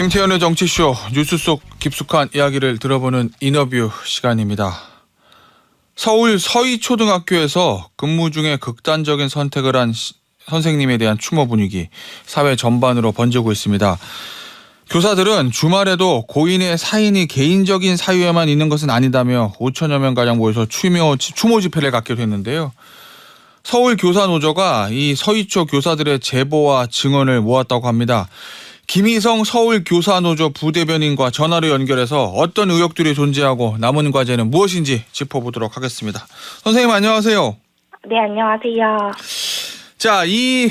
행태현의 정치쇼, 뉴스 속 깊숙한 이야기를 들어보는 인터뷰 시간입니다. 서울 서희초등학교에서 근무 중에 극단적인 선택을 한 선생님에 대한 추모 분위기 사회 전반으로 번지고 있습니다. 교사들은 주말에도 고인의 사인이 개인적인 사유에만 있는 것은 아니다며 5천여 명가량 모여서 추모 집회를 갖기로 했는데요. 서울교사노조가 이 서희초 교사들의 제보와 증언을 모았다고 합니다. 김희성 서울교사노조 부대변인과 전화로 연결해서 어떤 의혹들이 존재하고 남은 과제는 무엇인지 짚어보도록 하겠습니다. 선생님 안녕하세요. 네, 안녕하세요. 자, 이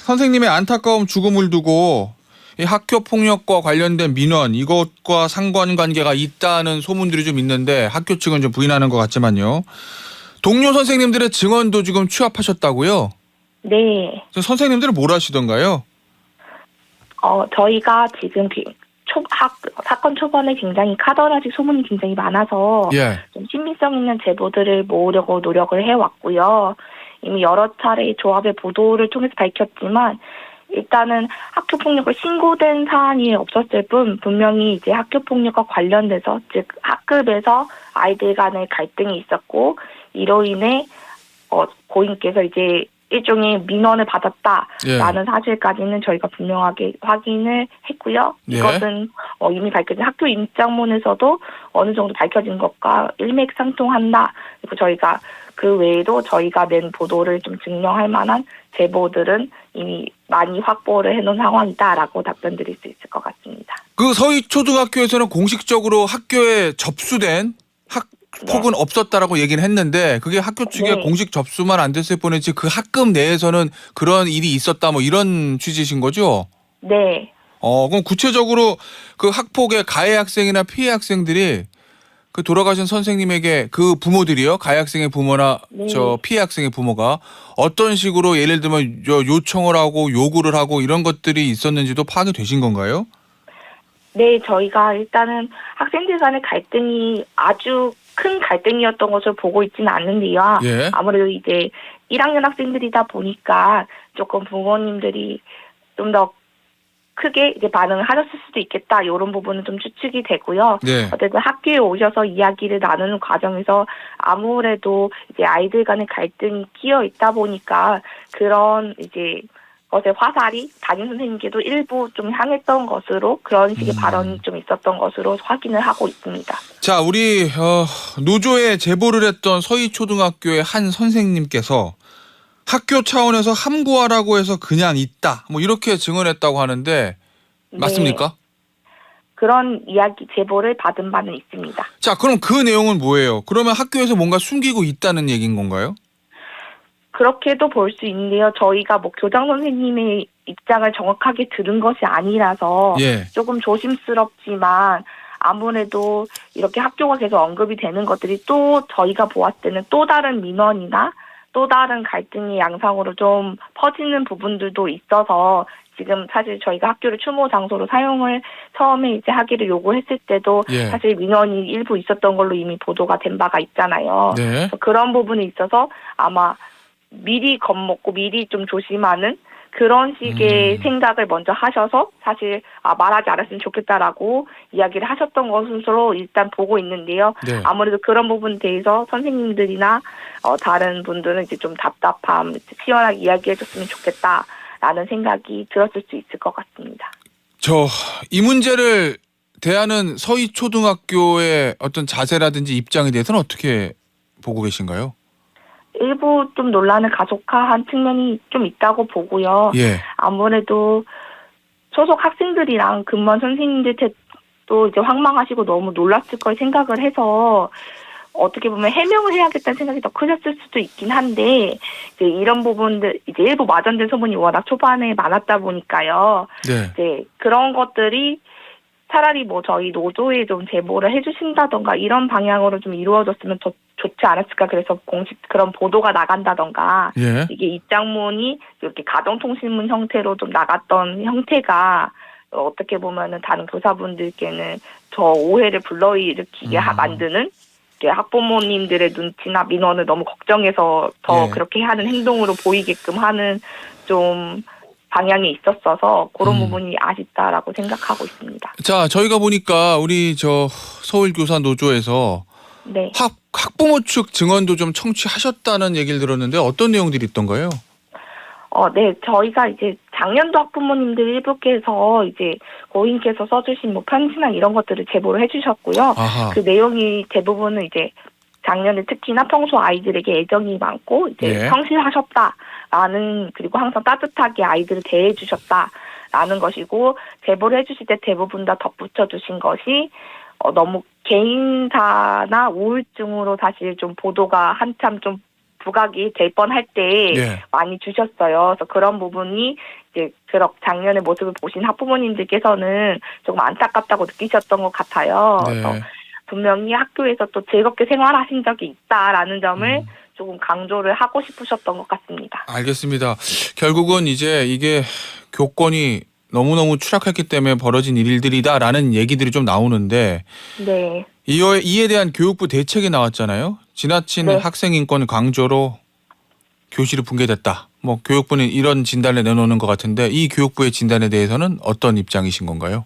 선생님의 안타까운 죽음을 두고 이 학교 폭력과 관련된 민원 이것과 상관관계가 있다는 소문들이 좀 있는데 학교 측은 좀 부인하는 것 같지만요. 동료 선생님들의 증언도 지금 취합하셨다고요? 네. 선생님들은 뭘 하시던가요? 저희가 지금 사건 초반에 굉장히 카더라지 소문이 굉장히 많아서 예. 좀 신빙성 있는 제보들을 모으려고 노력을 해왔고요. 이미 여러 차례 조합의 보도를 통해서 밝혔지만 일단은 학교폭력을 신고된 사안이 없었을 뿐 분명히 이제 학교폭력과 관련돼서 즉 학급에서 아이들 간의 갈등이 있었고 이로 인해 고인께서 이제 일종의 민원을 받았다라는 사실까지는 저희가 분명하게 확인을 했고요. 예. 이것은 이미 밝혀진 학교 입장문에서도 어느 정도 밝혀진 것과 일맥상통한다. 그리고 저희가 그 외에도 저희가 낸 보도를 좀 증명할 만한 제보들은 이미 많이 확보를 해놓은 상황이다라고 답변드릴 수 있을 것 같습니다. 그 서희초등학교에서는 공식적으로 학교에 접수된 학폭은 없었다라고 얘기는 했는데 그게 학교 측에 공식 접수만 안 됐을 뿐이지 그 학급 내에서는 그런 일이 있었다 뭐 이런 취지신 거죠? 네. 그럼 구체적으로 그 학폭의 가해 학생이나 피해 학생들이 그 돌아가신 선생님에게 그 부모들이요, 가해 학생의 부모나 저 피해 학생의 부모가 어떤 식으로 예를 들면 요청을 하고 요구를 하고 이런 것들이 있었는지도 파악이 되신 건가요? 네, 저희가 일단은 학생들 간의 갈등이 아주 큰 갈등이었던 것을 보고 있지는 않는데요. 예. 아무래도 이제 1학년 학생들이다 보니까 조금 부모님들이 좀 더 크게 이제 반응을 하셨을 수도 있겠다. 이런 부분은 좀 추측이 되고요. 네. 어쨌든 학교에 오셔서 이야기를 나누는 과정에서 아무래도 이제 아이들 간의 갈등이 끼어 있다 보니까 그런 이제 것의 화살이 담임 선생님께도 일부 좀 향했던 것으로 그런 식의 발언이 좀 있었던 것으로 확인을 하고 있습니다. 자, 우리 노조에 제보를 했던 서희초등학교의 한 선생님께서 학교 차원에서 함구하라고 해서 그냥 있다 뭐 이렇게 증언했다고 하는데 맞습니까? 네. 그런 이야기 제보를 받은 바는 있습니다. 자, 그럼 그 내용은 뭐예요? 그러면 학교에서 뭔가 숨기고 있다는 얘기인 건가요? 그렇게도 볼 수 있는데요. 저희가 뭐 교장 선생님의 입장을 정확하게 들은 것이 아니라서 조금 조심스럽지만 아무래도 이렇게 학교가 계속 언급이 되는 것들이 또 저희가 보았을 때는 또 다른 민원이나 또 다른 갈등의 양상으로 좀 퍼지는 부분들도 있어서 지금 사실 저희가 학교를 추모 장소로 사용을 처음에 이제 하기를 요구했을 때도 사실 민원이 일부 있었던 걸로 이미 보도가 된 바가 있잖아요. 네. 그런 부분에 있어서 아마 미리 겁먹고 미리 좀 조심하는 그런 식의 생각을 먼저 하셔서 사실 말하지 않았으면 좋겠다라고 이야기를 하셨던 것으로 일단 보고 있는데요. 네. 아무래도 그런 부분에 대해서 선생님들이나 다른 분들은 이제 좀 답답함, 시원하게 이야기해줬으면 좋겠다라는 생각이 들었을 수 있을 것 같습니다. 이 문제를 대하는 서희초등학교의 어떤 자세라든지 입장에 대해서는 어떻게 보고 계신가요? 일부 좀 논란을 가속화한 측면이 좀 있다고 보고요. 아무래도 소속 학생들이랑 근무한 선생님들도 이제 황망하시고 너무 놀랐을 걸 생각을 해서 어떻게 보면 해명을 해야겠다는 생각이 더 크셨을 수도 있긴 한데 이제 이런 부분들 이제 일부 마전된 소문이 워낙 초반에 많았다 보니까요. 이제 그런 것들이 차라리 뭐 저희 노조에 좀 제보를 해주신다던가 이런 방향으로 좀 이루어졌으면 더 좋지 않았을까. 그래서 공식 그런 보도가 나간다던가 이게 입장문이 이렇게 가정통신문 형태로 좀 나갔던 형태가 어떻게 보면은 다른 교사분들께는 더 오해를 불러일으키게 만드는 학부모님들의 눈치나 민원을 너무 걱정해서 더 그렇게 하는 행동으로 보이게끔 하는 좀 방향에 있었어서 그런 부분이 아쉽다라고 생각하고 있습니다. 자, 저희가 보니까 우리 서울교사 노조에서 네. 학부모 측 증언도 좀 청취하셨다는 얘기를 들었는데 어떤 내용들이 있던가요? 네, 저희가 이제 작년도 학부모님들 일부께서 이제 고인께서 써주신 뭐 편지나 이런 것들을 제보를 해주셨고요. 아하. 그 내용이 대부분은 이제 작년에 특히나 평소 아이들에게 애정이 많고 이제 성실하셨다라는, 그리고 항상 따뜻하게 아이들을 대해주셨다라는 것이고, 제보를 해주실 때 대부분 다 덧붙여 주신 것이 너무 개인사나 우울증으로 사실 좀 보도가 한참 좀 부각이 될 뻔할 때 많이 주셨어요. 그래서 그런 부분이 이제 작년의 모습을 보신 학부모님들께서는 조금 안타깝다고 느끼셨던 것 같아요. 네. 그래서 분명히 학교에서 또 즐겁게 생활하신 적이 있다라는 점을 조금 강조를 하고 싶으셨던 것 같습니다. 알겠습니다. 결국은 이제 이게 교권이 너무너무 추락했기 때문에 벌어진 일들이다라는 얘기들이 좀 나오는데, 네. 이에 대한 교육부 대책이 나왔잖아요. 지나친 학생 인권 강조로 교실이 붕괴됐다. 뭐 교육부는 이런 진단을 내놓는 것 같은데, 이 교육부의 진단에 대해서는 어떤 입장이신 건가요?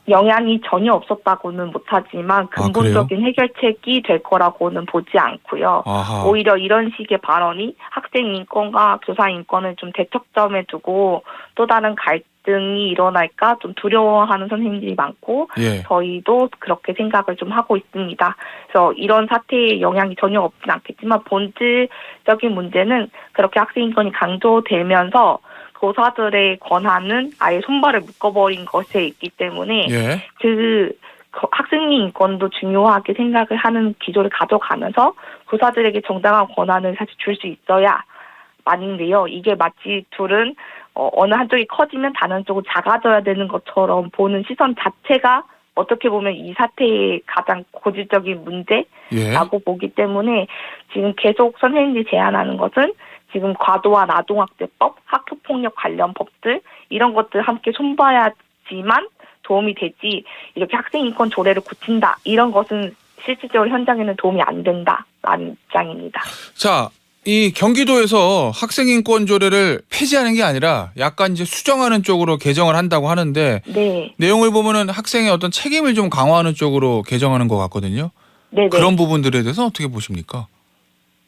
영향이 전혀 없었다고는 못하지만 근본적인 해결책이 될 거라고는 보지 않고요. 아하. 오히려 이런 식의 발언이 학생 인권과 교사 인권을 좀 대척점에 두고 또 다른 갈등이 일어날까 좀 두려워하는 선생님들이 많고, 저희도 그렇게 생각을 좀 하고 있습니다. 그래서 이런 사태에 영향이 전혀 없진 않겠지만 본질적인 문제는 그렇게 학생 인권이 강조되면서 교사들의 권한은 아예 손발을 묶어버린 것에 있기 때문에 학생 인권도 중요하게 생각을 하는 기조를 가져가면서 교사들에게 정당한 권한을 사실 줄 수 있어야 마는데요. 이게 마치 둘은 어느 한쪽이 커지면 다른 쪽은 작아져야 되는 것처럼 보는 시선 자체가 어떻게 보면 이 사태의 가장 고질적인 문제라고 보기 때문에 지금 계속 선생님들이 제안하는 것은 지금 과도한 아동학대법, 학교폭력 관련 법들 이런 것들 함께 손봐야지만 도움이 되지, 이렇게 학생인권 조례를 고친다 이런 것은 실질적으로 현장에는 도움이 안 된다라는 입장입니다. 자, 이 경기도에서 학생인권 조례를 폐지하는 게 아니라 약간 이제 수정하는 쪽으로 개정을 한다고 하는데, 내용을 보면은 학생의 어떤 책임을 좀 강화하는 쪽으로 개정하는 것 같거든요. 그런 부분들에 대해서 어떻게 보십니까?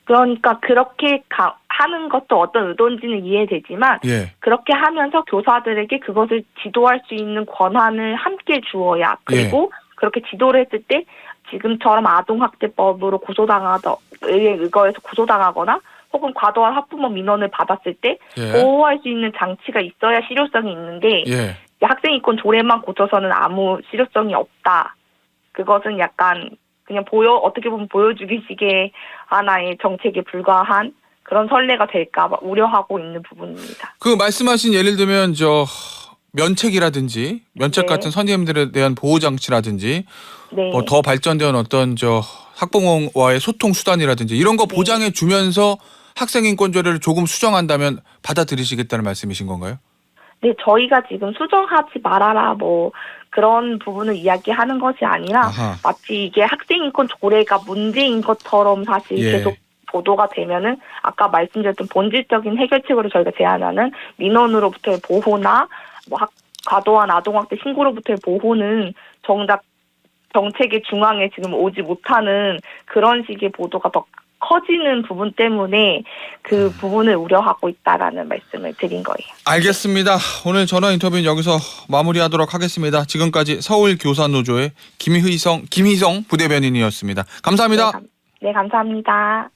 그러니까 그렇게 하는 것도 어떤 의도인지는 이해되지만 그렇게 하면서 교사들에게 그것을 지도할 수 있는 권한을 함께 주어야, 그리고 그렇게 지도를 했을 때 지금처럼 아동학대법으로 의거해서 고소당하거나 혹은 과도한 학부모 민원을 받았을 때 보호할 수 있는 장치가 있어야 실효성이 있는데 학생인권 조례만 고쳐서는 아무 실효성이 없다. 그것은 약간 그냥 어떻게 보면 보여주기식의 하나의 정책에 불과한 그런 선례가 될까 봐 우려하고 있는 부분입니다. 그 말씀하신 예를 들면 면책이라든지 면책 같은 선생님들에 대한 보호 장치라든지 뭐 더 발전된 어떤 학부모와의 소통 수단이라든지 이런 거 보장해 주면서 학생인권조례를 조금 수정한다면 받아들이시겠다는 말씀이신 건가요? 네, 저희가 지금 수정하지 말아라 뭐 그런 부분을 이야기하는 것이 아니라 마치 이게 학생인권 조례가 문제인 것처럼 사실 계속 보도가 되면은 아까 말씀드렸던 본질적인 해결책으로 저희가 제안하는 민원으로부터의 보호나 뭐 과도한 아동학대 신고로부터의 보호는 정작 정책의 중앙에 지금 오지 못하는 그런 식의 보도가 더 커지는 부분 때문에 그 부분을 우려하고 있다라는 말씀을 드린 거예요. 알겠습니다. 오늘 전화 인터뷰는 여기서 마무리하도록 하겠습니다. 지금까지 서울교사노조의 김희성 부대변인이었습니다. 감사합니다. 네, 감사합니다.